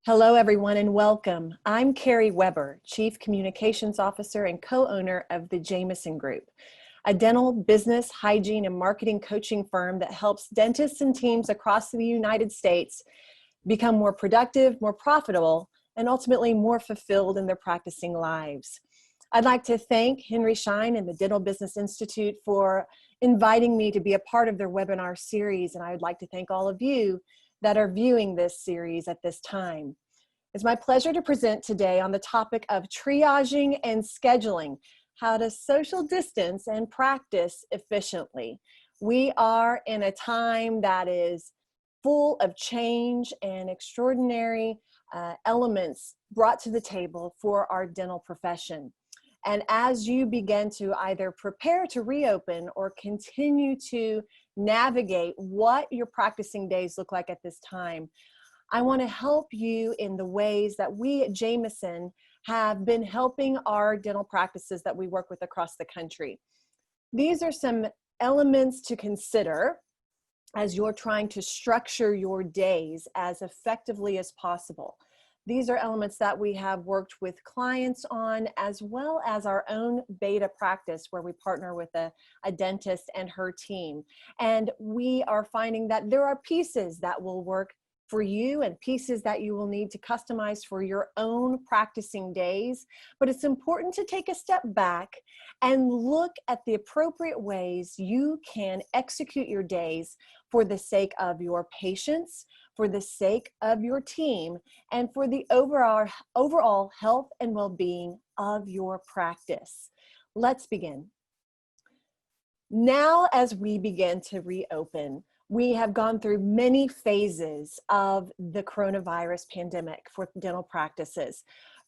Hello, everyone, and welcome. I'm Carrie Weber, Chief Communications Officer and co-owner of the Jameson Group, a dental business, hygiene, and marketing coaching firm that helps dentists and teams across the United States become more productive, more profitable, and ultimately more fulfilled in their practicing lives. I'd like to thank Henry Schein and the Dental Business Institute for inviting me to be a part of their webinar series, and I would like to thank all of you that are viewing this series at this time. It's my pleasure to present today on the topic of triaging and scheduling, how to social distance and practice efficiently. We are in a time that is full of change and extraordinary elements brought to the table for our dental profession. And as you begin to either prepare to reopen or continue to navigate what your practicing days look like at this time, I want to help you in the ways that we at Jameson have been helping our dental practices that we work with across the country. These are some elements to consider as you're trying to structure your days as effectively as possible. These are elements that we have worked with clients on, as well as our own beta practice where we partner with a dentist and her team. And we are finding that there are pieces that will work for you and pieces that you will need to customize for your own practicing days. But it's important to take a step back and look at the appropriate ways you can execute your days for the sake of your patients, for the sake of your team, and for the overall health and well-being of your practice. Let's begin. Now, as we begin to reopen, we have gone through many phases of the coronavirus pandemic for dental practices,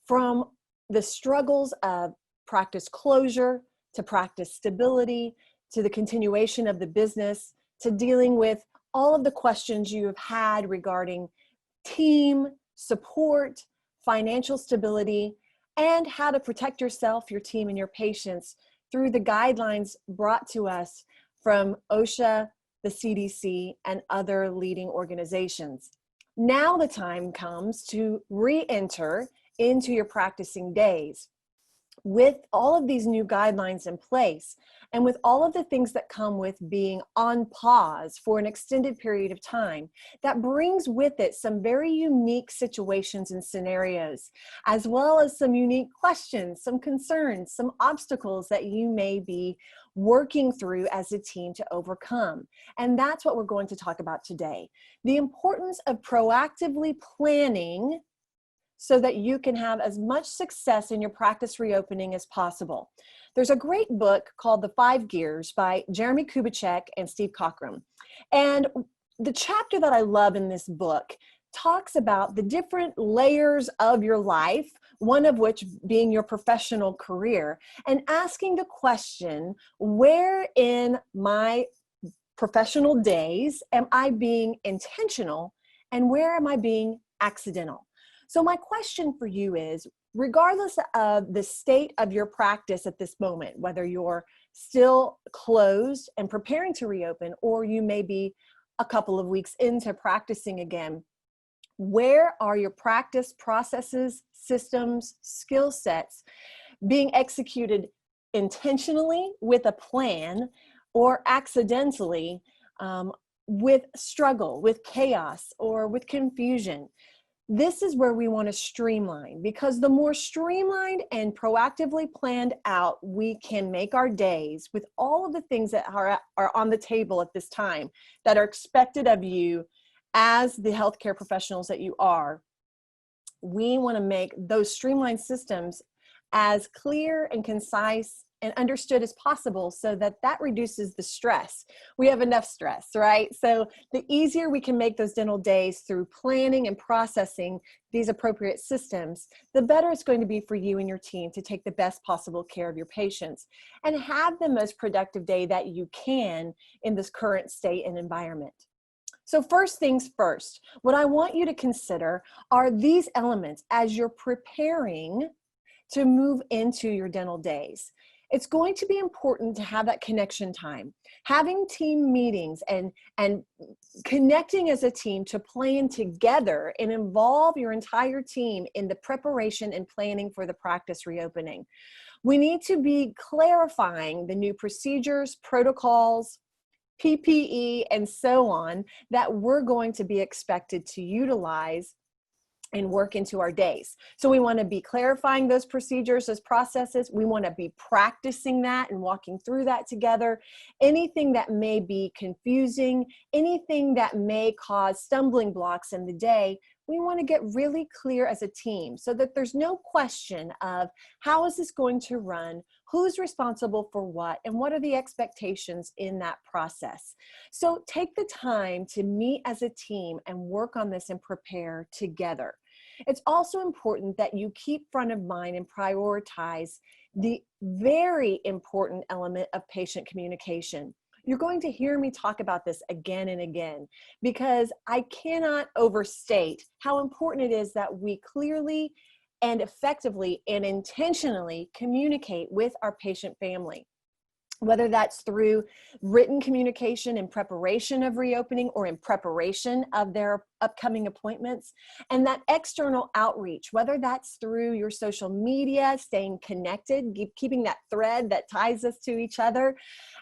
from the struggles of practice closure to practice stability, to the continuation of the business, to dealing with all of the questions you have had regarding team support, financial stability, and how to protect yourself, your team, and your patients through the guidelines brought to us from OSHA, the CDC, and other leading organizations. Now the time comes to re-enter into your practicing days. With all of these new guidelines in place, and with all of the things that come with being on pause for an extended period of time, that brings with it some very unique situations and scenarios, as well as some unique questions, some concerns, some obstacles that you may be working through as a team to overcome. And that's what we're going to talk about today. The importance of proactively planning so that you can have as much success in your practice reopening as possible. There's a great book called The 5 Gears by Jeremy Kubicek and Steve Cockrum. And the chapter that I love in this book talks about the different layers of your life, one of which being your professional career, and asking the question, where in my professional days am I being intentional and where am I being accidental? So my question for you is, regardless of the state of your practice at this moment, whether you're still closed and preparing to reopen, or you may be a couple of weeks into practicing again, where are your practice processes, systems, skill sets being executed intentionally with a plan or accidentally with struggle, with chaos, or with confusion? This is where we want to streamline, because the more streamlined and proactively planned out we can make our days with all of the things that are on the table at this time that are expected of you as the healthcare professionals that you are, we want to make those streamlined systems as clear and concise and understood as possible so that that reduces the stress. We have enough stress, right? So the easier we can make those dental days through planning and processing these appropriate systems, the better it's going to be for you and your team to take the best possible care of your patients and have the most productive day that you can in this current state and environment. So first things first, what I want you to consider are these elements as you're preparing to move into your dental days. It's going to be important to have that connection time, having team meetings and connecting as a team to plan together and involve your entire team in the preparation and planning for the practice reopening. We need to be clarifying the new procedures, protocols, PPE, and so on that we're going to be expected to utilize and work into our days. So we want to be clarifying those procedures, those processes. We want to be practicing that and walking through that together. Anything that may be confusing, anything that may cause stumbling blocks in the day, we want to get really clear as a team so that there's no question of how is this going to run, who's responsible for what, and what are the expectations in that process. So take the time to meet as a team and work on this and prepare together. It's also important that you keep front of mind and prioritize the very important element of patient communication. You're going to hear me talk about this again and again because I cannot overstate how important it is that we clearly and effectively and intentionally communicate with our patient family, whether that's through written communication in preparation of reopening or in preparation of their upcoming appointments, and that external outreach, whether that's through your social media, staying connected, keeping that thread that ties us to each other,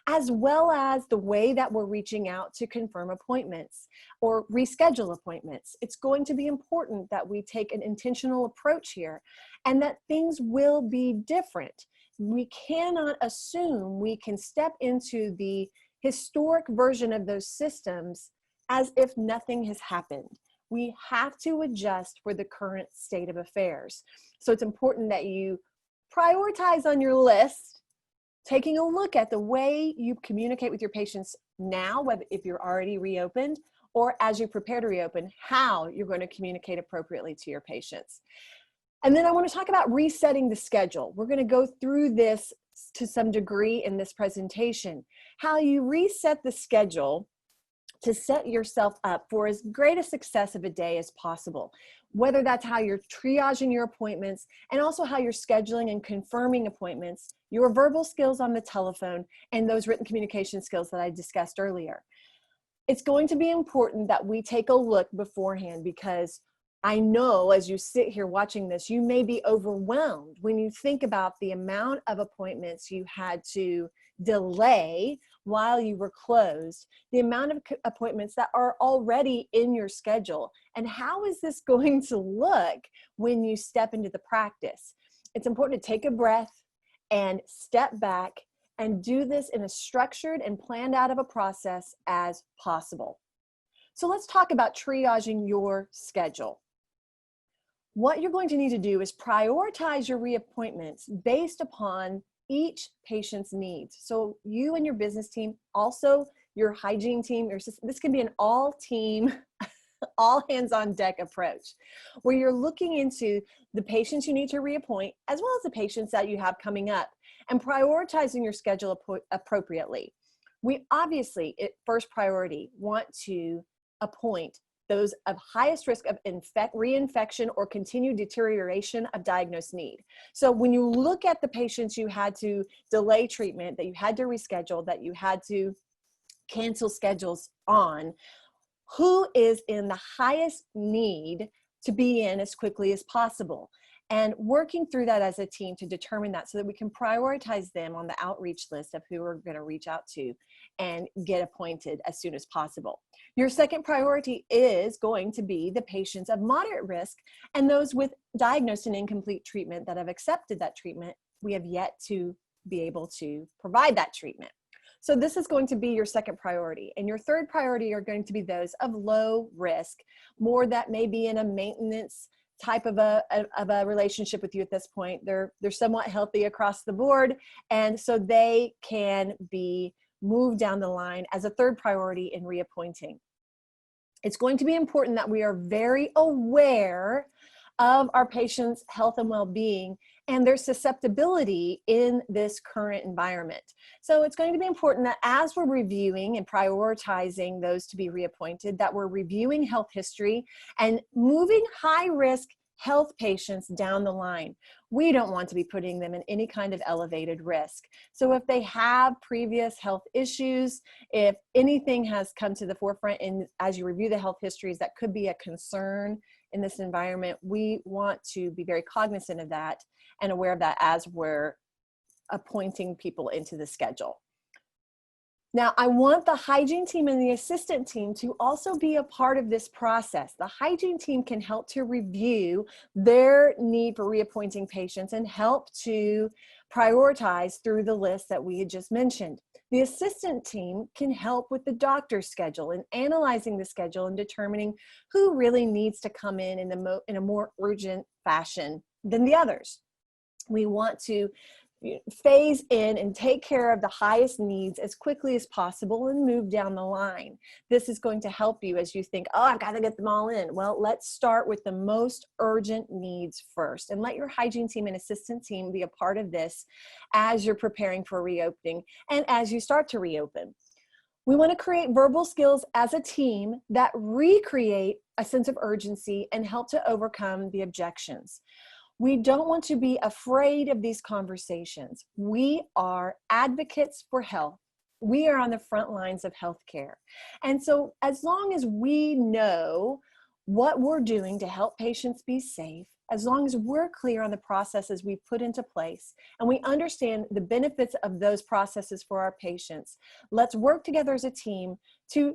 as well as the way that we're reaching out to confirm appointments or reschedule appointments. It's going to be important that we take an intentional approach here and that things will be different. We cannot assume we can step into the historic version of those systems as if nothing has happened. We have to adjust for the current state of affairs. So it's important that you prioritize on your list, taking a look at the way you communicate with your patients now, whether if you're already reopened or as you prepare to reopen, how you're going to communicate appropriately to your patients. And then I want to talk about resetting the schedule. We're going to go through this to some degree in this presentation, how you reset the schedule to set yourself up for as great a success of a day as possible, whether that's how you're triaging your appointments and also how you're scheduling and confirming appointments, your verbal skills on the telephone, and those written communication skills that I discussed earlier. It's going to be important that we take a look beforehand because I know as you sit here watching this, you may be overwhelmed when you think about the amount of appointments you had to delay while you were closed, the amount of appointments that are already in your schedule, and how is this going to look when you step into the practice? It's important to take a breath and step back and do this in a structured and planned out of a process as possible. So let's talk about triaging your schedule. What you're going to need to do is prioritize your reappointments based upon each patient's needs. So you and your business team, also your hygiene team, this can be an all team, all hands on deck approach where you're looking into the patients you need to reappoint as well as the patients that you have coming up and prioritizing your schedule appropriately. We obviously, first priority, want to appoint those of highest risk of reinfection or continued deterioration of diagnosed need. So when you look at the patients you had to delay treatment, that you had to reschedule, that you had to cancel schedules on, who is in the highest need to be in as quickly as possible? And working through that as a team to determine that so that we can prioritize them on the outreach list of who we're going to reach out to and get appointed as soon as possible. Your second priority is going to be the patients of moderate risk and those with diagnosed and incomplete treatment that have accepted that treatment. We have yet to be able to provide that treatment. So this is going to be your second priority. And your third priority are going to be those of low risk, more that may be in a maintenance type of a relationship with you at this point. They're somewhat healthy across the board, and so they can be moved down the line as a third priority in reappointing. It's going to be important that we are very aware of our patients' health and well-being and their susceptibility in this current environment. So it's going to be important that as we're reviewing and prioritizing those to be reappointed, that we're reviewing health history and moving high risk health patients down the line. We don't want to be putting them in any kind of elevated risk. So if they have previous health issues, if anything has come to the forefront, and as you review the health histories that could be a concern in this environment, we want to be very cognizant of that and aware of that as we're appointing people into the schedule. Now, I want the hygiene team and the assistant team to also be a part of this process. The hygiene team can help to review their need for reappointing patients and help to prioritize through the list that we had just mentioned. The assistant team can help with the doctor's schedule and analyzing the schedule and determining who really needs to come in a more urgent fashion than the others. We want to phase in and take care of the highest needs as quickly as possible and move down the line. This is going to help you as you think, oh, I've got to get them all in. Well, let's start with the most urgent needs first and let your hygiene team and assistant team be a part of this as you're preparing for reopening and as you start to reopen. We want to create verbal skills as a team that recreate a sense of urgency and help to overcome the objections. We don't want to be afraid of these conversations. We are advocates for health. We are on the front lines of healthcare. And so as long as we know what we're doing to help patients be safe, as long as we're clear on the processes we put into place, and we understand the benefits of those processes for our patients, let's work together as a team to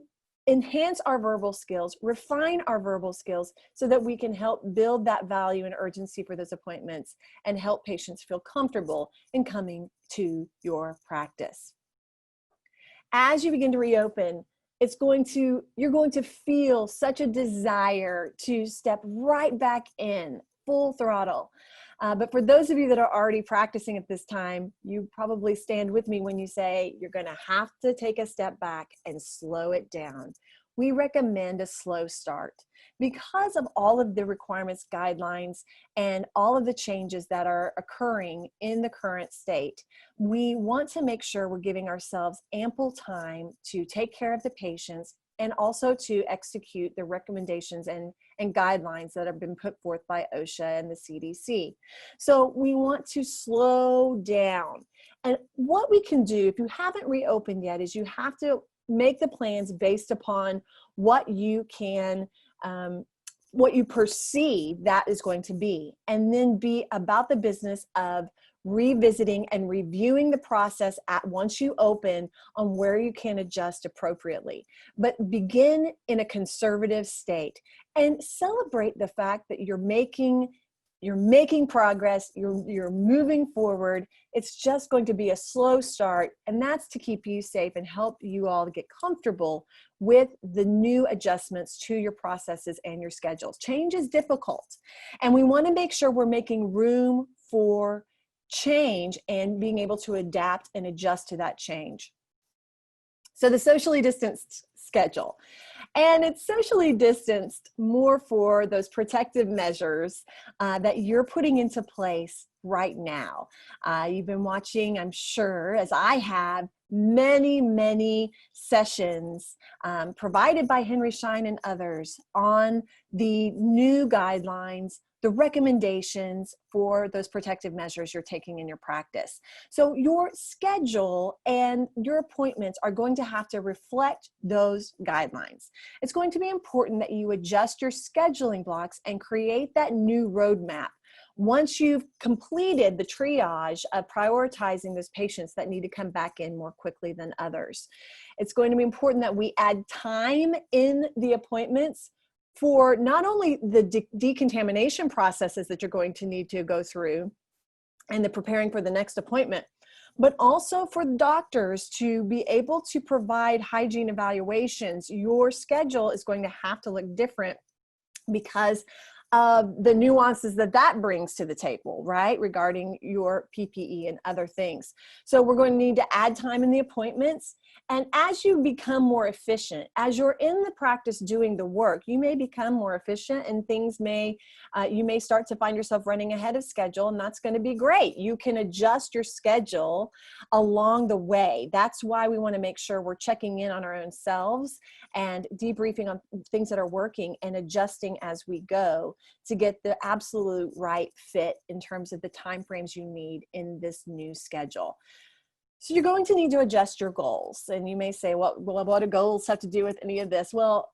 enhance our verbal skills, refine our verbal skills so that we can help build that value and urgency for those appointments and help patients feel comfortable in coming to your practice. As you begin to reopen, you're going to feel such a desire to step right back in full throttle. But for those of you that are already practicing at this time, you probably stand with me when you say you're going to have to take a step back and slow it down. We recommend a slow start because of all of the requirements, guidelines, and all of the changes that are occurring in the current state. We want to make sure we're giving ourselves ample time to take care of the patients and also to execute the recommendations and guidelines that have been put forth by OSHA and the CDC. So we want to slow down. And what we can do, if you haven't reopened yet, is you have to make the plans based upon what you can, what you perceive that is going to be, and then be about the business of revisiting and reviewing the process at once you open on where you can adjust appropriately. But begin in a conservative state and celebrate the fact that you're making progress, you're moving forward. It's just going to be a slow start, and that's to keep you safe and help you all get comfortable with the new adjustments to your processes and your schedules. Change is difficult, and we want to make sure we're making room for change and being able to adapt and adjust to that change. So the socially distanced schedule. And it's socially distanced more for those protective measures that you're putting into place right now. You've been watching, I'm sure, as I have, many sessions provided by Henry Schein and others on the new guidelines, the recommendations for those protective measures you're taking in your practice. So your schedule and your appointments are going to have to reflect those guidelines. It's going to be important that you adjust your scheduling blocks and create that new roadmap. Once you've completed the triage of prioritizing those patients that need to come back in more quickly than others, it's going to be important that we add time in the appointments for not only the decontamination processes that you're going to need to go through and the preparing for the next appointment, but also for doctors to be able to provide hygiene evaluations. Your schedule is going to have to look different because of the nuances that brings to the table, right, regarding your PPE and other things. So we're going to need to add time in the appointments, And as you become more efficient, as you're in the practice doing the work, you may become more efficient, and you may start to find yourself running ahead of schedule, and that's going to be great. You can adjust your schedule along the way. That's why we want to make sure we're checking in on our own selves and debriefing on things that are working and adjusting as we go to get the absolute right fit in terms of the timeframes you need in this new schedule. So you're going to need to adjust your goals. And you may say, well, what do goals have to do with any of this? Well,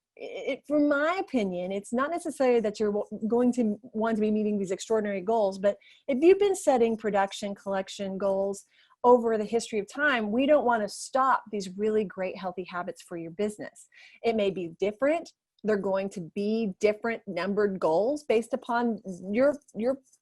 from my opinion, it's not necessarily that you're going to want to be meeting these extraordinary goals, but if you've been setting production collection goals over the history of time, we don't want to stop these really great healthy habits for your business. It may be different. They're going to be different numbered goals based upon your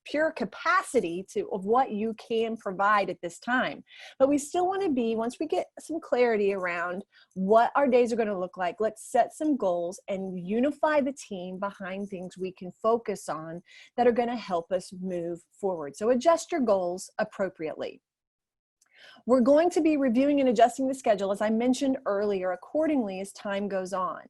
pure capacity of what you can provide at this time. But we still want to be, once we get some clarity around what our days are going to look like, let's set some goals and unify the team behind things we can focus on that are going to help us move forward. So adjust your goals appropriately. We're going to be reviewing and adjusting the schedule, as I mentioned earlier, accordingly as time goes on.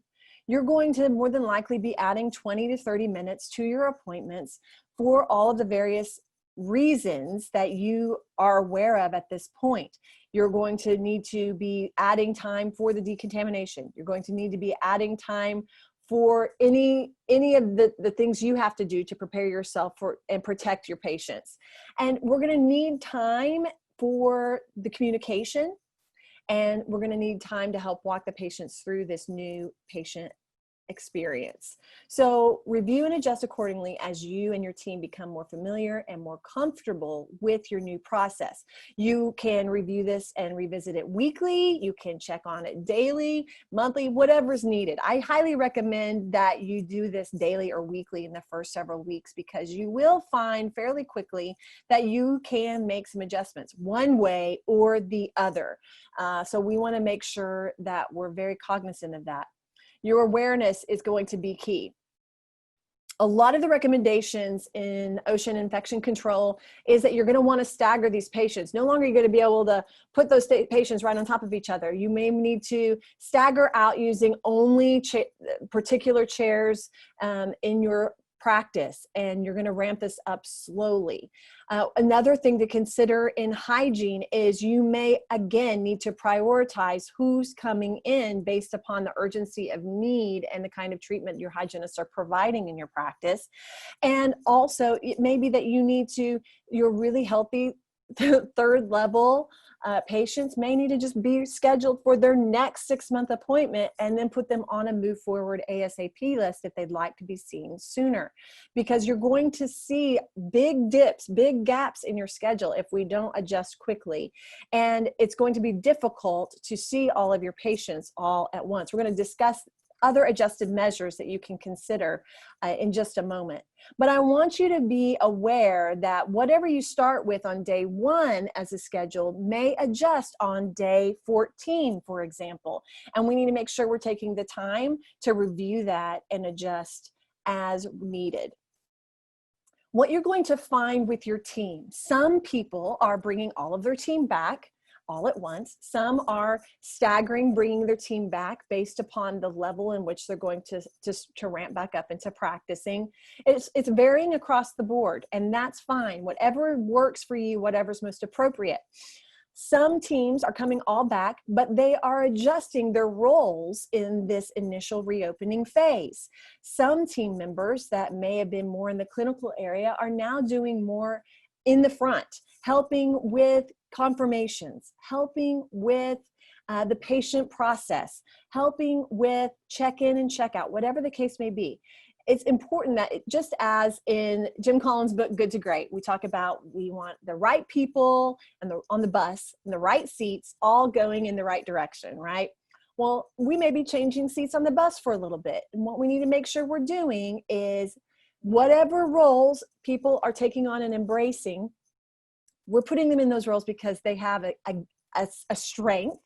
You're going to more than likely be adding 20 to 30 minutes to your appointments for all of the various reasons that you are aware of at this point. You're going to need to be adding time for the decontamination. You're going to need to be adding time for any of the things you have to do to prepare yourself for and protect your patients. And we're going to need time for the communication, and we're going to need time to help walk the patients through this new patient experience. So review and adjust accordingly as you and your team become more familiar and more comfortable with your new process. You can review this and revisit it weekly. You can check on it daily, monthly, whatever's needed. I highly recommend that you do this daily or weekly in the first several weeks, because you will find fairly quickly that you can make some adjustments one way or the other. So we want to make sure that we're very cognizant of that. Your awareness is going to be key. A lot of the recommendations in ocean infection control is that you're going to want to stagger these patients. No longer are you going to be able to put those patients right on top of each other. You may need to stagger out using only particular chairs in your practice, and you're going to ramp this up slowly. Another thing to consider in hygiene is you may again need to prioritize who's coming in based upon the urgency of need and the kind of treatment your hygienists are providing in your practice. And also it may be that you're really healthy third level patients may need to just be scheduled for their next 6-month appointment, and then put them on a move forward ASAP list if they'd like to be seen sooner, because you're going to see big dips, big gaps in your schedule if we don't adjust quickly. And it's going to be difficult to see all of your patients all at once. We're going to discuss other adjusted measures that you can consider in just a moment. But I want you to be aware that whatever you start with on day 1 as a schedule may adjust on day 14, for example. And we need to make sure we're taking the time to review that and adjust as needed. What you're going to find with your team, some people are bringing all of their team back all at once. Some are staggering, bringing their team back based upon the level in which they're going to ramp back up into practicing. It's varying across the board, and that's fine. Whatever works for you, whatever's most appropriate. Some teams are coming all back, but they are adjusting their roles in this initial reopening phase. Some team members that may have been more in the clinical area are now doing more in the front, helping with confirmations, helping with the patient process, helping with check-in and check-out, whatever the case may be. It's important that, just as in Jim Collins' book, Good to Great, we talk about we want the right people on the bus and the right seats all going in the right direction, right? Well, we may be changing seats on the bus for a little bit. And what we need to make sure we're doing is whatever roles people are taking on and embracing, we're putting them in those roles because they have a strength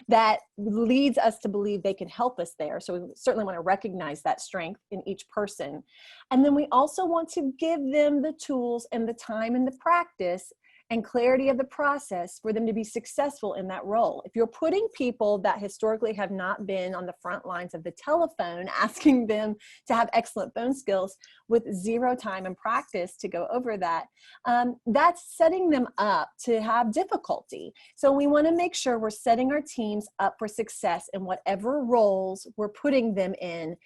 that leads us to believe they can help us there. So we certainly want to recognize that strength in each person. And then we also want to give them the tools and the time and the practice and clarity of the process for them to be successful in that role. If you're putting people that historically have not been on the front lines of the telephone, asking them to have excellent phone skills with zero time and practice to go over that, that's setting them up to have difficulty. So we want to make sure we're setting our teams up for success in whatever roles we're putting them in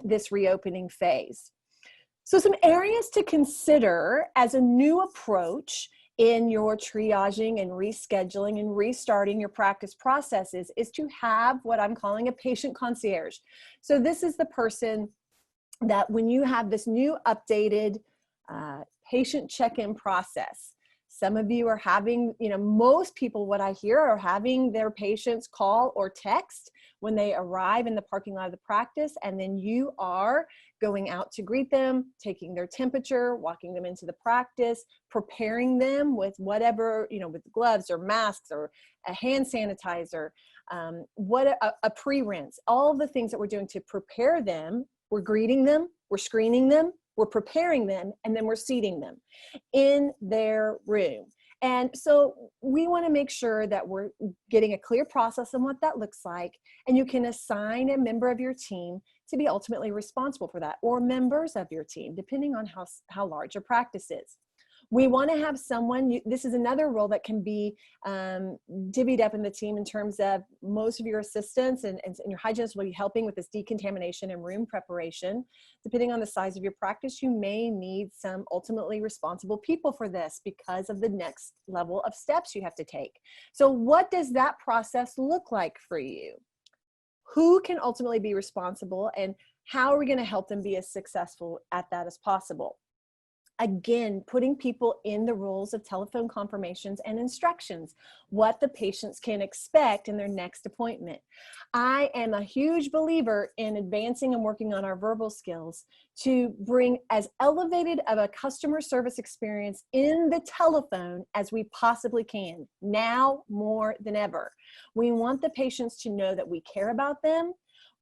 this reopening phase. So some areas to consider as a new approach in your triaging and rescheduling and restarting your practice processes is to have what I'm calling a patient concierge. So this is the person that when you have this new updated patient check-in process, some of you are having, most people, what I hear, are having their patients call or text when they arrive in the parking lot of the practice, and then you are going out to greet them, taking their temperature, walking them into the practice, preparing them with whatever, with gloves or masks or a hand sanitizer, a pre-rinse, all the things that we're doing to prepare them. We're greeting them, we're screening them, we're preparing them, and then we're seating them in their room. And so we want to make sure that we're getting a clear process on what that looks like, and you can assign a member of your team to be ultimately responsible for that, or members of your team, depending on how large your practice is. We want to have someone, this is another role that can be divvied up in the team in terms of most of your assistants and your hygienists will be helping with this decontamination and room preparation. Depending on the size of your practice, you may need some ultimately responsible people for this because of the next level of steps you have to take. So what does that process look like for you? Who can ultimately be responsible, and how are we going to help them be as successful at that as possible? Again, putting people in the roles of telephone confirmations and instructions, what the patients can expect in their next appointment. I am a huge believer in advancing and working on our verbal skills to bring as elevated of a customer service experience in the telephone as we possibly can, now more than ever. We want the patients to know that we care about them.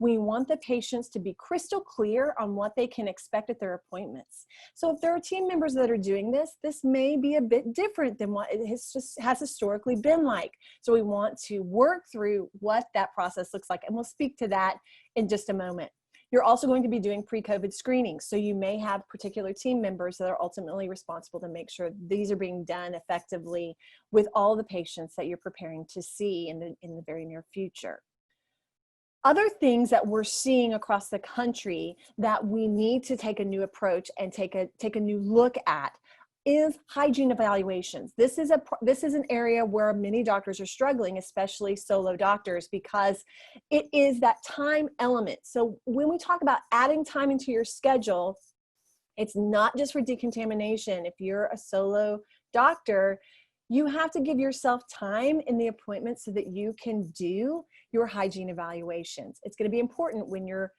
We want the patients to be crystal clear on what they can expect at their appointments. So if there are team members that are doing this, this may be a bit different than what it has historically been like. So we want to work through what that process looks like, and we'll speak to that in just a moment. You're also going to be doing pre-COVID screenings. So you may have particular team members that are ultimately responsible to make sure these are being done effectively with all the patients that you're preparing to see in the very near future. Other things that we're seeing across the country that we need to take a new approach and take a new look at is hygiene evaluations. This is an area where many doctors are struggling, especially solo doctors, because it is that time element. So when we talk about adding time into your schedule, it's not just for decontamination. If you're a solo doctor, you have to give yourself time in the appointment so that you can do your hygiene evaluations. It's going to be important when you're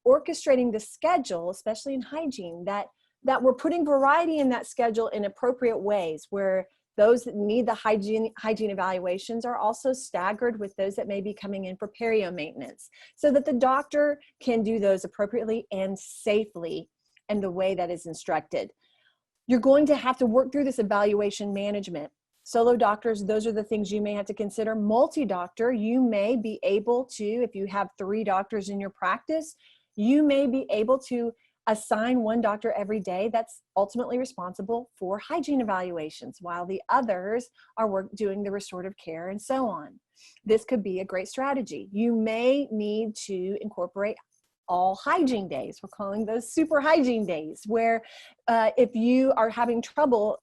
orchestrating the schedule, especially in hygiene, that we're putting variety in that schedule in appropriate ways, where those that need the hygiene evaluations are also staggered with those that may be coming in for perio maintenance, so that the doctor can do those appropriately and safely in the way that is instructed. You're going to have to work through this evaluation management. Solo doctors, those are the things you may have to consider. Multi-doctor, you may be able to, if you have 3 doctors in your practice, you may be able to assign one doctor every day that's ultimately responsible for hygiene evaluations, while the others are doing the restorative care and so on. This could be a great strategy. You may need to incorporate all hygiene days. We're calling those super hygiene days, where if you are having trouble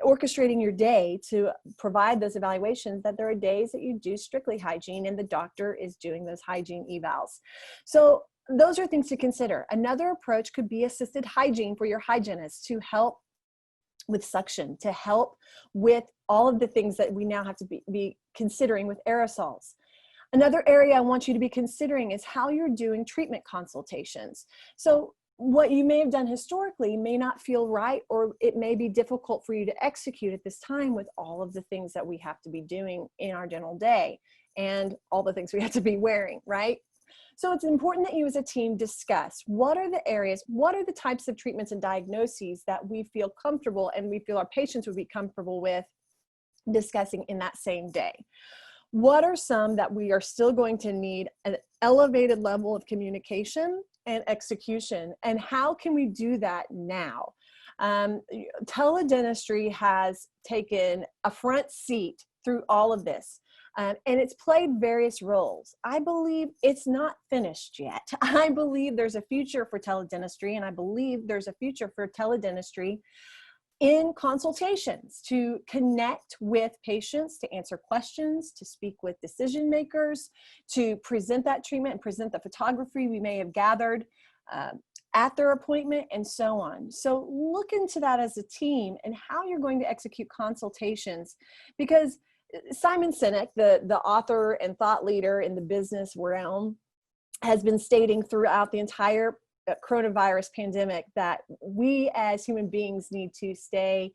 orchestrating your day to provide those evaluations, that there are days that you do strictly hygiene and the doctor is doing those hygiene evals. So those are things to consider. Another approach could be assisted hygiene for your hygienist to help with suction, to help with all of the things that we now have to be considering with aerosols. Another area I want you to be considering is how you're doing treatment consultations. So what you may have done historically may not feel right, or it may be difficult for you to execute at this time with all of the things that we have to be doing in our general day and all the things we have to be wearing, right? So it's important that you as a team discuss what are the areas, what are the types of treatments and diagnoses that we feel comfortable and we feel our patients would be comfortable with discussing in that same day. What are some that we are still going to need an elevated level of communication and execution, and how can we do that now? Teledentistry has taken a front seat through all of this, and it's played various roles. I believe it's not finished yet. I believe there's a future for teledentistry, and I believe there's a future for teledentistry in consultations to connect with patients, to answer questions, to speak with decision makers, to present that treatment and present the photography we may have gathered at their appointment, and so on. So look into that as a team and how you're going to execute consultations, because Simon Sinek, the author and thought leader in the business realm, has been stating throughout the entire coronavirus pandemic that we as human beings need to stay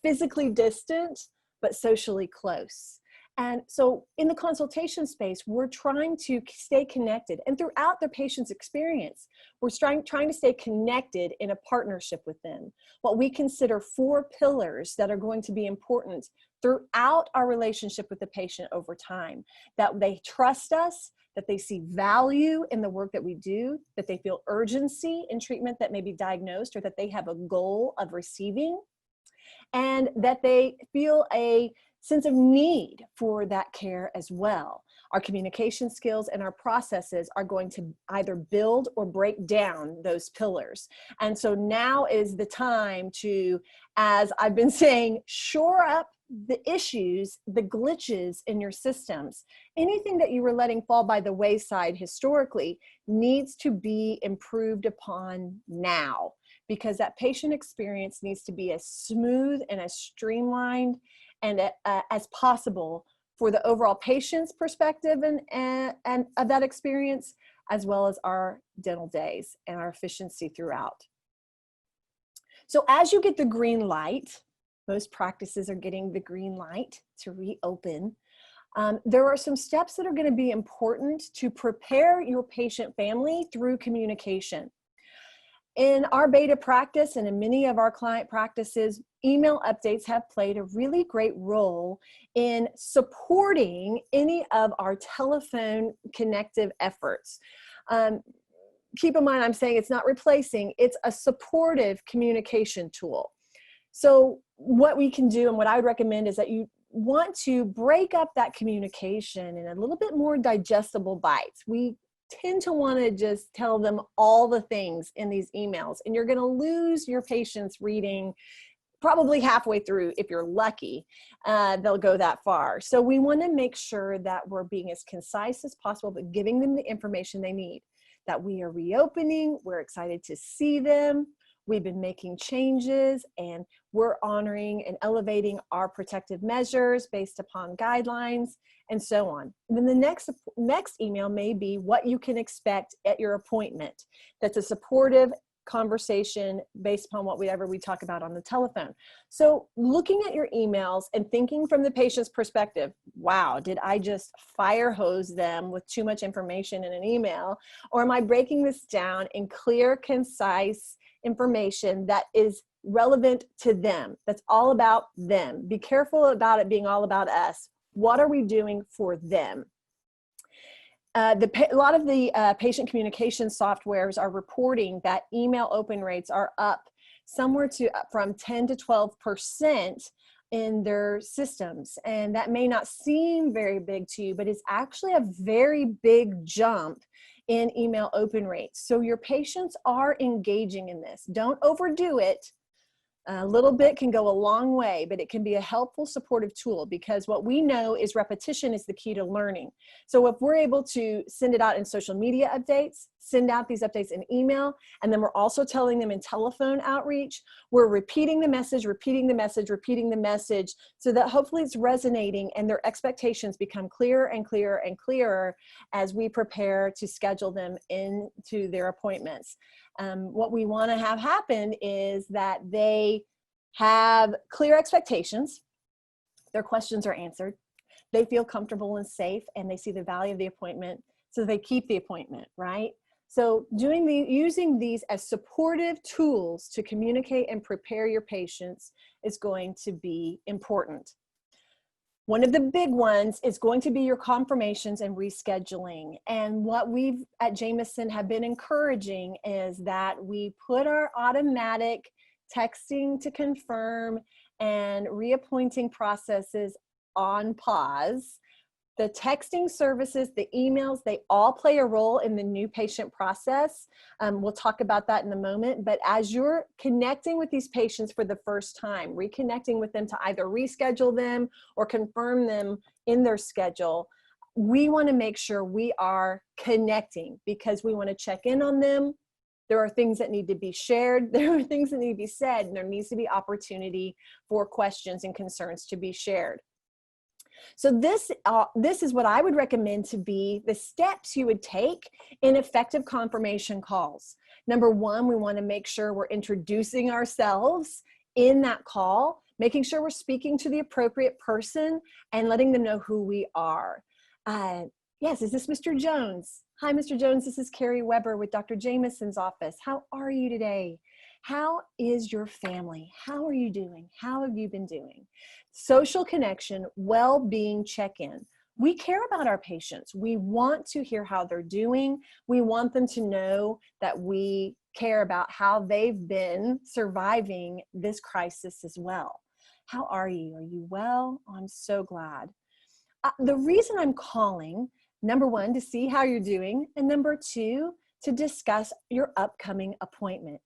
physically distant but socially close. And so in the consultation space, we're trying to stay connected, and throughout the patient's experience, we're trying to stay connected in a partnership with them. What we consider 4 pillars that are going to be important throughout our relationship with the patient over time: that they trust us, that they see value in the work that we do, that they feel urgency in treatment that may be diagnosed, or that they have a goal of receiving, and that they feel a sense of need for that care as well. Our communication skills and our processes are going to either build or break down those pillars. And so now is the time to, as I've been saying, shore up the issues, the glitches in your systems. Anything that you were letting fall by the wayside historically needs to be improved upon now, because that patient experience needs to be as smooth and as streamlined and as possible for the overall patient's perspective and of that experience, as well as our dental days and our efficiency throughout. So as you get the green light, most practices are getting the green light to reopen. There are some steps that are going to be important to prepare your patient family through communication. In our beta practice and in many of our client practices, email updates have played a really great role in supporting any of our telephone connective efforts. Keep in mind, I'm saying it's not replacing, it's a supportive communication tool. So what we can do and what I would recommend is that you want to break up that communication in a little bit more digestible bites. We tend to want to just tell them all the things in these emails, and you're going to lose your patients reading probably halfway through. If you're lucky, they'll go that far. So we want to make sure that we're being as concise as possible, but giving them the information they need, that we are reopening, we're excited to see them, we've been making changes, and we're honoring and elevating our protective measures based upon guidelines, and so on. And then the next email may be what you can expect at your appointment. That's a supportive conversation based upon whatever we talk about on the telephone. So looking at your emails and thinking from the patient's perspective, wow, did I just fire hose them with too much information in an email? Or am I breaking this down in clear, concise information that is relevant to them, that's all about them? Be careful about it being all about us. What are we doing for them? A lot of the patient communication softwares are reporting that email open rates are up somewhere from 10 to 12% in their systems. And that may not seem very big to you, but it's actually a very big jump in email open rates. So your patients are engaging in this. Don't overdo it. A little bit can go a long way, but it can be a helpful supportive tool, because what we know is repetition is the key to learning. So if we're able to send it out in social media updates, send out these updates in email, and then we're also telling them in telephone outreach, we're repeating the message, repeating the message, repeating the message, so that hopefully it's resonating and their expectations become clearer and clearer and clearer as we prepare to schedule them into their appointments. What we want to have happen is that they have clear expectations, their questions are answered, they feel comfortable and safe, and they see the value of the appointment. so they keep the appointment, right? So using these as supportive tools to communicate and prepare your patients is going to be important. One of the big ones is going to be your confirmations and rescheduling. And what we've at Jameson have been encouraging is that we put our automatic texting to confirm and reappointing processes on pause. The texting services, the emails, they all play a role in the new patient process. We'll talk about that in a moment, but as you're connecting with these patients for the first time, reconnecting with them to either reschedule them or confirm them in their schedule, we wanna make sure we are connecting because we wanna check in on them. There are things that need to be shared. There are things that need to be said, and there needs to be opportunity for questions and concerns to be shared. So this is what I would recommend to be the steps you would take in effective confirmation calls. Number one, we want to make sure we're introducing ourselves in that call, making sure we're speaking to the appropriate person and letting them know who we are. Yes, is this Mr. Jones? Hi, Mr. Jones, this is Carrie Weber with Dr. Jameson's office. How are you today? How is your family? How are you doing? How have you been doing? Social connection, well-being check-in. We care about our patients. We want to hear how they're doing. We want them to know that we care about how they've been surviving this crisis as well. How are you? Are you well? I'm so glad. The reason I'm calling, number one, to see how you're doing, and number two, to discuss your upcoming appointment.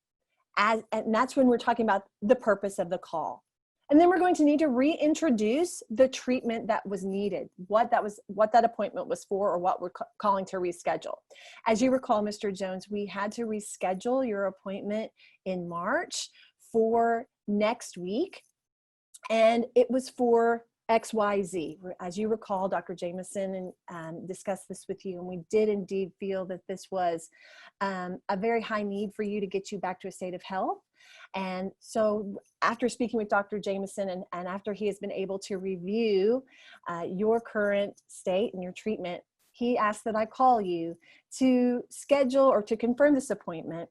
And that's when we're talking about the purpose of the call. And then we're going to need to reintroduce the treatment that was needed, what that appointment was for, or what we're calling to reschedule. As you recall, Mr. Jones, we had to reschedule your appointment in March for next week, and it was for XYZ. As you recall, Dr. Jameson discussed this with you, and we did indeed feel that this was a very high need for you to get you back to a state of health. And so after speaking with Dr. Jameson and after he has been able to review your current state and your treatment, he asked that I call you to schedule or to confirm this appointment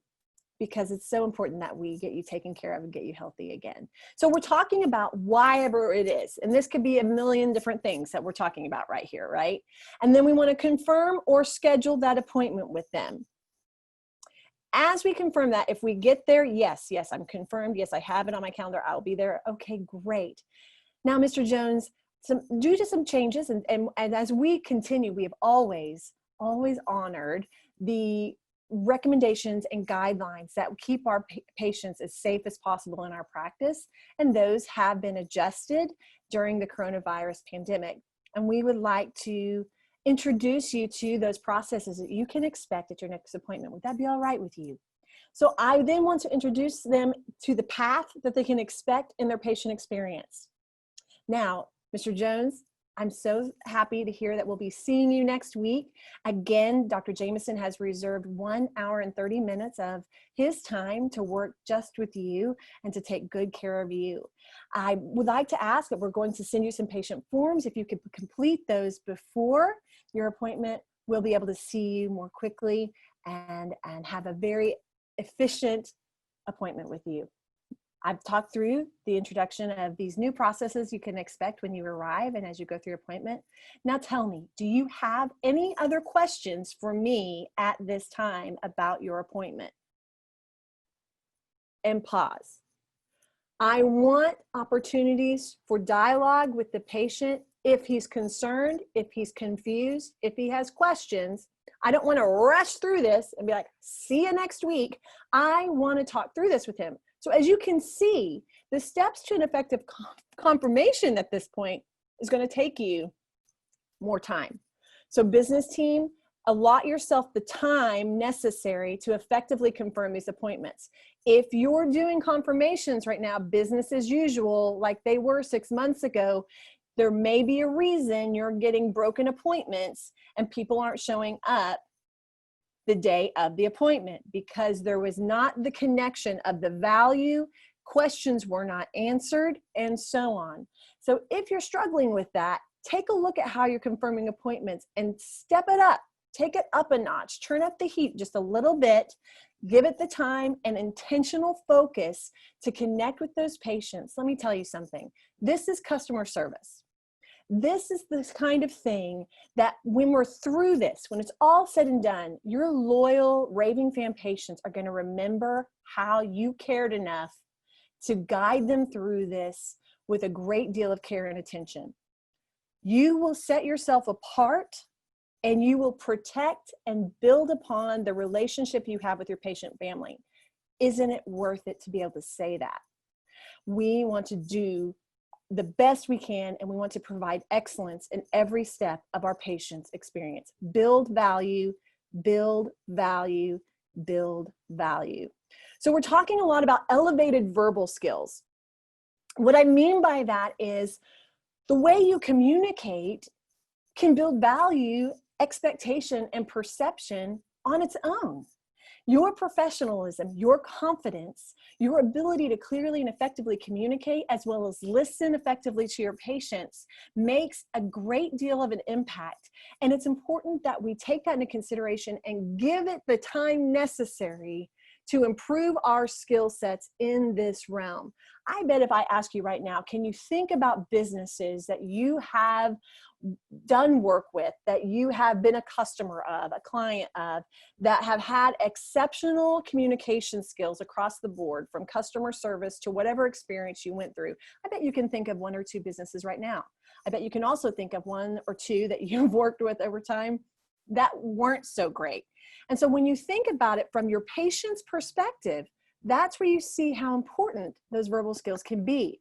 because it's so important that we get you taken care of and get you healthy again. So we're talking about whatever it is, and this could be a million different things that we're talking about right here, right? And then we want to confirm or schedule that appointment with them. As we confirm that, if we get there, yes, I'm confirmed. Yes, I have it on my calendar. I'll be there. Okay, great. Now, Mr. Jones, due to some changes, and as we continue, we have always honored the recommendations and guidelines that keep our patients as safe as possible in our practice, and those have been adjusted during the coronavirus pandemic. And we would like to introduce you to those processes that you can expect at your next appointment. Would that be all right with you? So I then want to introduce them to the path that they can expect in their patient experience. Now, Mr. Jones, I'm so happy to hear that we'll be seeing you next week. Again, Dr. Jameson has reserved 1 hour and 30 minutes of his time to work just with you and to take good care of you. I would like to ask that we're going to send you some patient forms. If you could complete those before your appointment, we'll be able to see you more quickly and have a very efficient appointment with you. I've talked through the introduction of these new processes you can expect when you arrive and as you go through your appointment. Now tell me, do you have any other questions for me at this time about your appointment? And pause. I want opportunities for dialogue with the patient if he's concerned, if he's confused, if he has questions. I don't want to rush through this and be like, see you next week. I want to talk through this with him. So as you can see, the steps to an effective confirmation at this point is going to take you more time. So business team, allot yourself the time necessary to effectively confirm these appointments. If you're doing confirmations right now, business as usual, like they were 6 months ago, there may be a reason you're getting broken appointments and people aren't showing up the day of the appointment because there was not the connection of the value, questions were not answered, and so on. So if you're struggling with that, take a look at how you're confirming appointments and step it up. Take it up a notch, turn up the heat just a little bit, give it the time and intentional focus to connect with those patients. Let me tell you something. This is customer service. This is this kind of thing that when we're through this, when it's all said and done, your loyal raving fan patients are going to remember how you cared enough to guide them through this with a great deal of care and attention. You will set yourself apart and you will protect and build upon the relationship you have with your patient family. Isn't it worth it to be able to say that? We want to do the best we can, and we want to provide excellence in every step of our patient's experience. Build value, build value, build value. So we're talking a lot about elevated verbal skills. What I mean by that is the way you communicate can build value, expectation, and perception on its own. Your professionalism, your confidence, your ability to clearly and effectively communicate, as well as listen effectively to your patients, makes a great deal of an impact. And it's important that we take that into consideration and give it the time necessary to improve our skill sets in this realm. I bet if I ask you right now, can you think about businesses that you have done work with, that you have been a customer of, a client of, that have had exceptional communication skills across the board, from customer service to whatever experience you went through? I bet you can think of one or two businesses right now. I bet you can also think of one or two that you've worked with over time that weren't so great. And so when you think about it from your patient's perspective, that's where you see how important those verbal skills can be.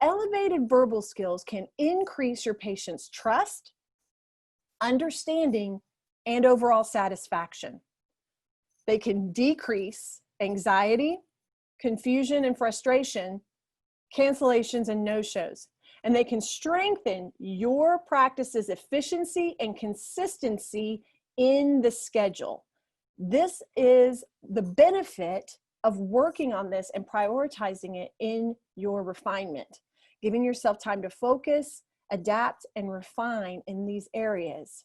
Elevated verbal skills can increase your patient's trust, understanding, and overall satisfaction. They can decrease anxiety, confusion and frustration, cancellations and no-shows. And they can strengthen your practice's efficiency and consistency in the schedule. This is the benefit of working on this and prioritizing it in your refinement, giving yourself time to focus, adapt, and refine in these areas.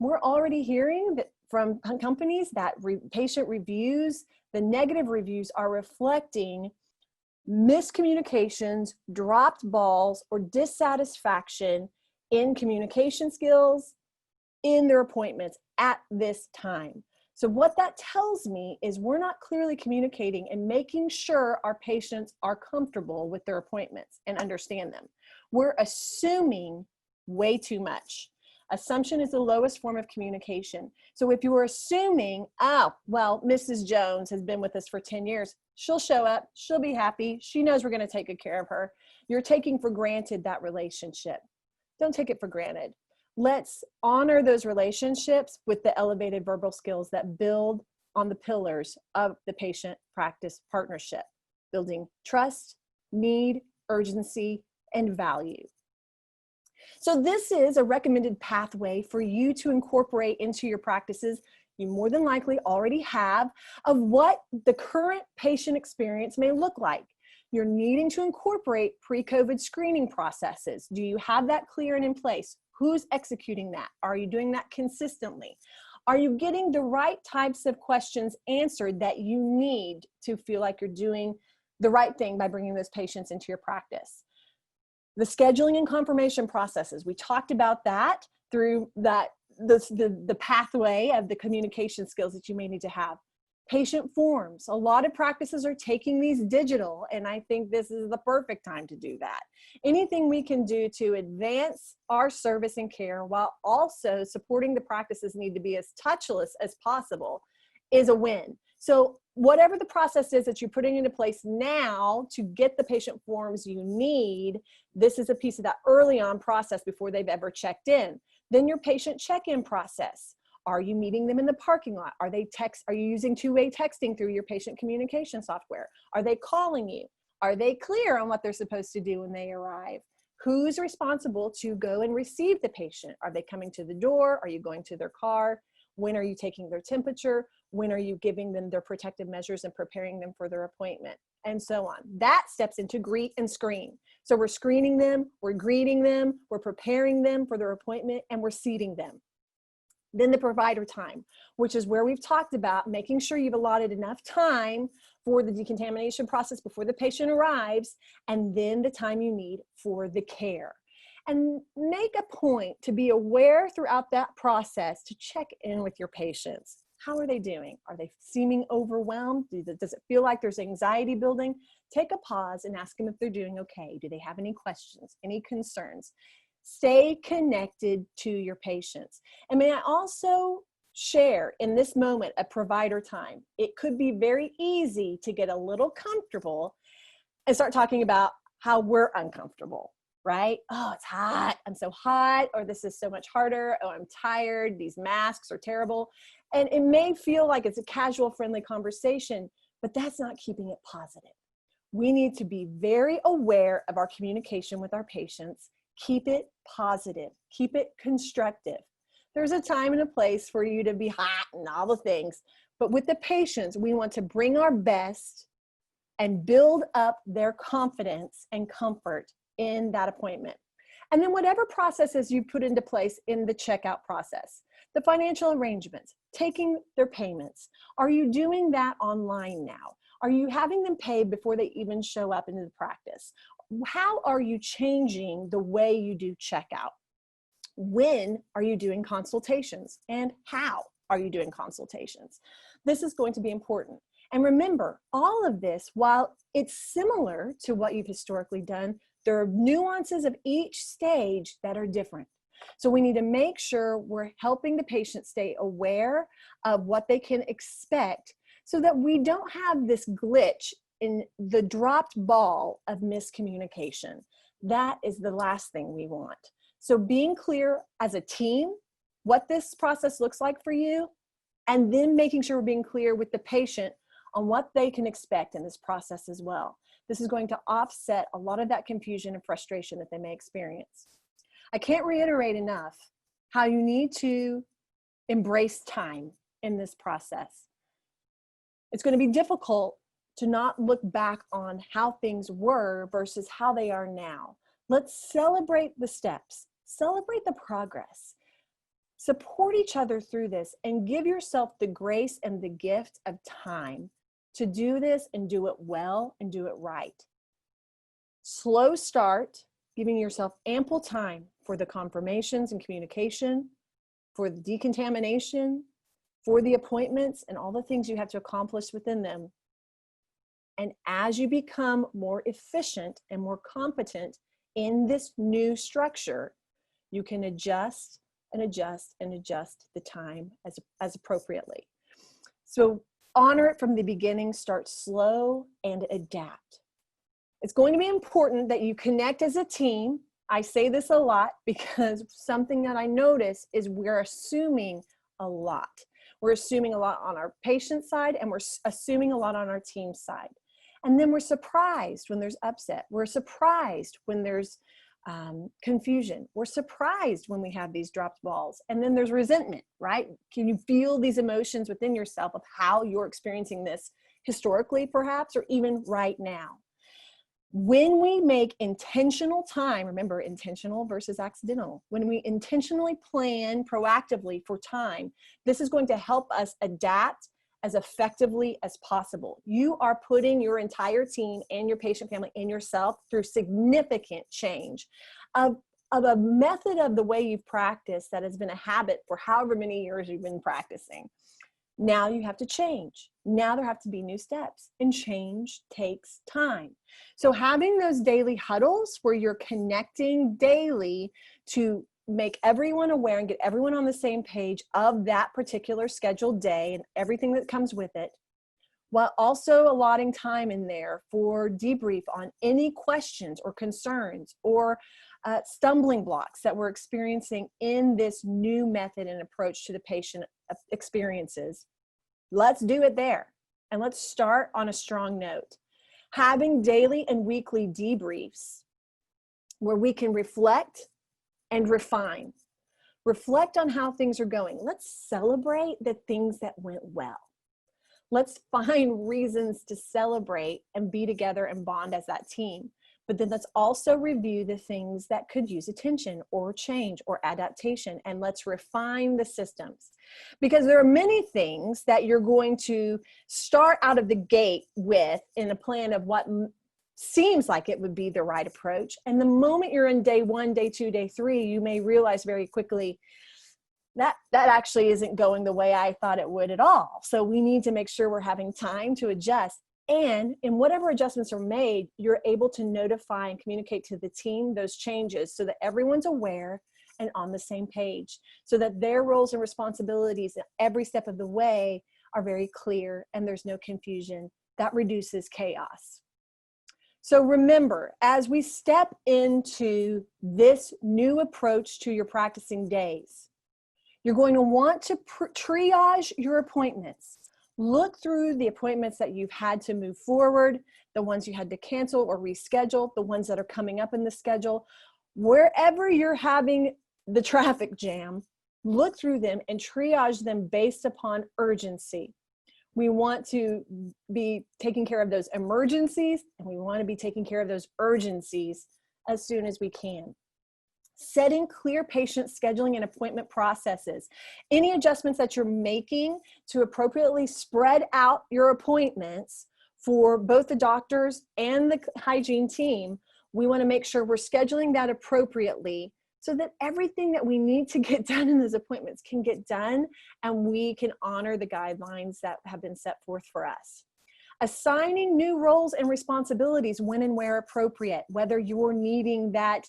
We're already hearing that from companies that patient reviews, the negative reviews are reflecting miscommunications, dropped balls, or dissatisfaction in communication skills in their appointments at this time. So what that tells me is we're not clearly communicating and making sure our patients are comfortable with their appointments and understand them. We're assuming way too much. Assumption is the lowest form of communication. So if you were assuming, oh, well, Mrs. Jones has been with us for 10 years, she'll show up, she'll be happy, she knows we're going to take good care of her. You're taking for granted that relationship. Don't take it for granted. Let's honor those relationships with the elevated verbal skills that build on the pillars of the patient-practice partnership, building trust, need, urgency, and value. So this is a recommended pathway for you to incorporate into your practices. You more than likely already have, of what the current patient experience may look like. You're needing to incorporate pre-COVID screening processes. Do you have that clear and in place? Who's executing that? Are you doing that consistently? Are you getting the right types of questions answered that you need to feel like you're doing the right thing by bringing those patients into your practice? The scheduling and confirmation processes, we talked about that through that the pathway of the communication skills that you may need to have. Patient forms, a lot of practices are taking these digital, and I think this is the perfect time to do that. Anything we can do to advance our service and care while also supporting the practices need to be as touchless as possible is a win. So whatever the process is that you're putting into place now to get the patient forms you need, this is a piece of that early on process before they've ever checked in. Then your patient check-in process. Are you meeting them in the parking lot? Are you using two-way texting through your patient communication software? Are they calling you? Are they clear on what they're supposed to do when they arrive? Who's responsible to go and receive the patient? Are they coming to the door? Are you going to their car? When are you taking their temperature? When are you giving them their protective measures and preparing them for their appointment? And so on. That steps into greet and screen. So we're screening them, we're greeting them, we're preparing them for their appointment, and we're seating them. Then the provider time, which is where we've talked about making sure you've allotted enough time for the decontamination process before the patient arrives, and then the time you need for the care. And make a point to be aware throughout that process to check in with your patients. How are they doing? Are they seeming overwhelmed? Does it feel like there's anxiety building? Take a pause and ask them if they're doing okay. Do they have any questions, any concerns? Stay connected to your patients. And may I also share in this moment a provider time. It could be very easy to get a little comfortable and start talking about how we're uncomfortable, right? Oh, it's hot. I'm so hot. Or this is so much harder. Oh, I'm tired. These masks are terrible. And it may feel like it's a casual, friendly conversation, but that's not keeping it positive. We need to be very aware of our communication with our patients. Keep it positive. Keep it constructive. There's a time and a place for you to be hot and all the things, but with the patients, we want to bring our best and build up their confidence and comfort in that appointment. And then whatever processes you put into place in the checkout process, the financial arrangements, taking their payments, are you doing that online now? Are you having them paid before they even show up into the practice? How are you changing the way you do checkout? When are you doing consultations? And how are you doing consultations? This is going to be important. And remember, all of this, while it's similar to what you've historically done, there are nuances of each stage that are different. So we need to make sure we're helping the patient stay aware of what they can expect so that we don't have this glitch in the dropped ball of miscommunication. That is the last thing we want. So being clear as a team, what this process looks like for you, and then making sure we're being clear with the patient on what they can expect in this process as well. This is going to offset a lot of that confusion and frustration that they may experience. I can't reiterate enough how you need to embrace time in this process. It's going to be difficult to not look back on how things were versus how they are now. Let's celebrate the steps, celebrate the progress, support each other through this, and give yourself the grace and the gift of time to do this and do it well and do it right. Slow start, giving yourself ample time for the confirmations and communication, for the decontamination, for the appointments and all the things you have to accomplish within them. And as you become more efficient and more competent in this new structure, you can adjust and adjust and adjust the time as appropriately. So honor it from the beginning, start slow and adapt. It's going to be important that you connect as a team. I say this a lot because something that I notice is we're assuming a lot. We're assuming a lot on our patient side and we're assuming a lot on our team side. And then we're surprised when there's upset. We're surprised when there's confusion. We're surprised when we have these dropped balls. And then there's resentment, right? Can you feel these emotions within yourself of how you're experiencing this historically, perhaps, or even right now? When we make intentional time, remember intentional versus accidental, when we intentionally plan proactively for time, this is going to help us adapt as effectively as possible. You are putting your entire team and your patient family and yourself through significant change of a method of the way you've practiced that has been a habit for however many years you've been practicing. Now you have to change. Now there have to be new steps, and change takes time. So having those daily huddles where you're connecting daily to make everyone aware and get everyone on the same page of that particular scheduled day and everything that comes with it, while also allotting time in there for debrief on any questions or concerns or stumbling blocks that we're experiencing in this new method and approach to the patient experiences. Let's do it there, and let's start on a strong note. Having daily and weekly debriefs where we can reflect and refine. Reflect on how things are going. Let's celebrate the things that went well. Let's find reasons to celebrate and be together and bond as that team. But then let's also review the things that could use attention or change or adaptation, and let's refine the systems. Because there are many things that you're going to start out of the gate with in a plan of what seems like it would be the right approach. And the moment you're in day 1, day 2, day 3, you may realize very quickly that actually isn't going the way I thought it would at all. So we need to make sure we're having time to adjust. And in whatever adjustments are made, you're able to notify and communicate to the team those changes so that everyone's aware and on the same page, so that their roles and responsibilities at every step of the way are very clear and there's no confusion. That reduces chaos. So remember, as we step into this new approach to your practicing days, you're going to want to triage your appointments. Look through the appointments that you've had to move forward, the ones you had to cancel or reschedule, the ones that are coming up in the schedule. Wherever you're having the traffic jam, look through them and triage them based upon urgency. We want to be taking care of those emergencies, and we want to be taking care of those urgencies as soon as we can. Setting clear patient scheduling and appointment processes. Any adjustments that you're making to appropriately spread out your appointments for both the doctors and the hygiene team, we want to make sure we're scheduling that appropriately so that everything that we need to get done in those appointments can get done and we can honor the guidelines that have been set forth for us. Assigning new roles and responsibilities when and where appropriate, whether you're needing that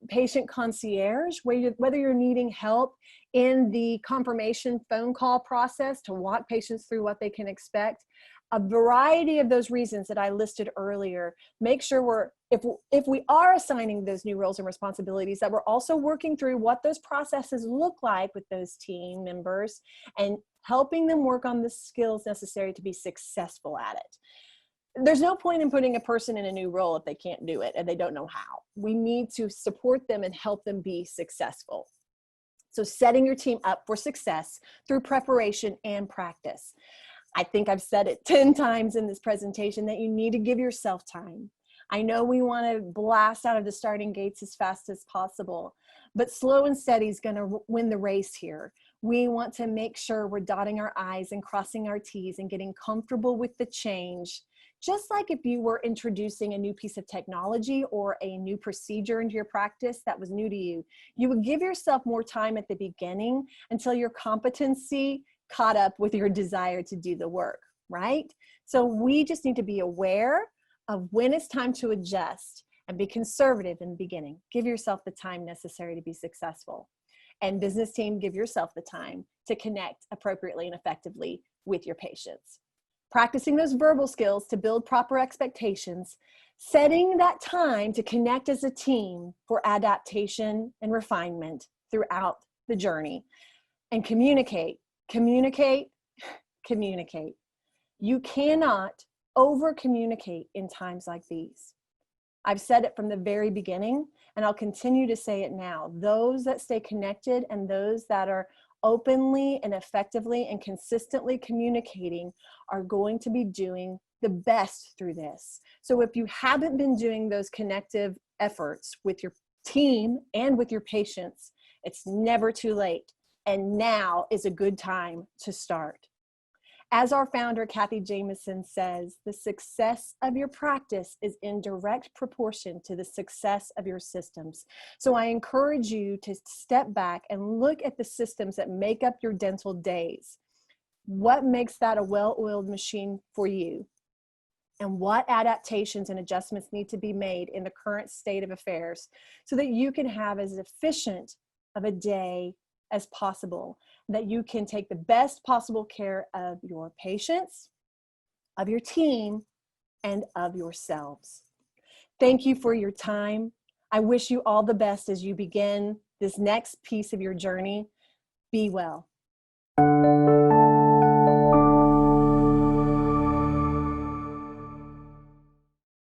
patient concierge, whether you're needing help in the confirmation phone call process to walk patients through what they can expect. A variety of those reasons that I listed earlier, make sure if we are assigning those new roles and responsibilities, that we're also working through what those processes look like with those team members and helping them work on the skills necessary to be successful at it. There's no point in putting a person in a new role if they can't do it and they don't know how. We need to support them and help them be successful. So setting your team up for success through preparation and practice. I think I've said it 10 times in this presentation that you need to give yourself time. I know we want to blast out of the starting gates as fast as possible, but slow and steady is going to win the race here. We want to make sure we're dotting our I's and crossing our T's and getting comfortable with the change. Just like if you were introducing a new piece of technology or a new procedure into your practice that was new to you, you would give yourself more time at the beginning until your competency caught up with your desire to do the work, right? So we just need to be aware of when it's time to adjust and be conservative in the beginning. Give yourself the time necessary to be successful. And business team, give yourself the time to connect appropriately and effectively with your patients. Practicing those verbal skills to build proper expectations, setting that time to connect as a team for adaptation and refinement throughout the journey, and communicate. Communicate. You cannot over-communicate in times like these. I've said it from the very beginning, and I'll continue to say it now. Those that stay connected and those that are openly and effectively and consistently communicating are going to be doing the best through this. So if you haven't been doing those connective efforts with your team and with your patients, it's never too late. And now is a good time to start. As our founder, Kathy Jameson, says, the success of your practice is in direct proportion to the success of your systems. So I encourage you to step back and look at the systems that make up your dental days. What makes that a well-oiled machine for you? And what adaptations and adjustments need to be made in the current state of affairs so that you can have as efficient of a day as possible, that you can take the best possible care of your patients, of your team, and of yourselves. Thank you for your time. I wish you all the best as you begin this next piece of your journey. Be well.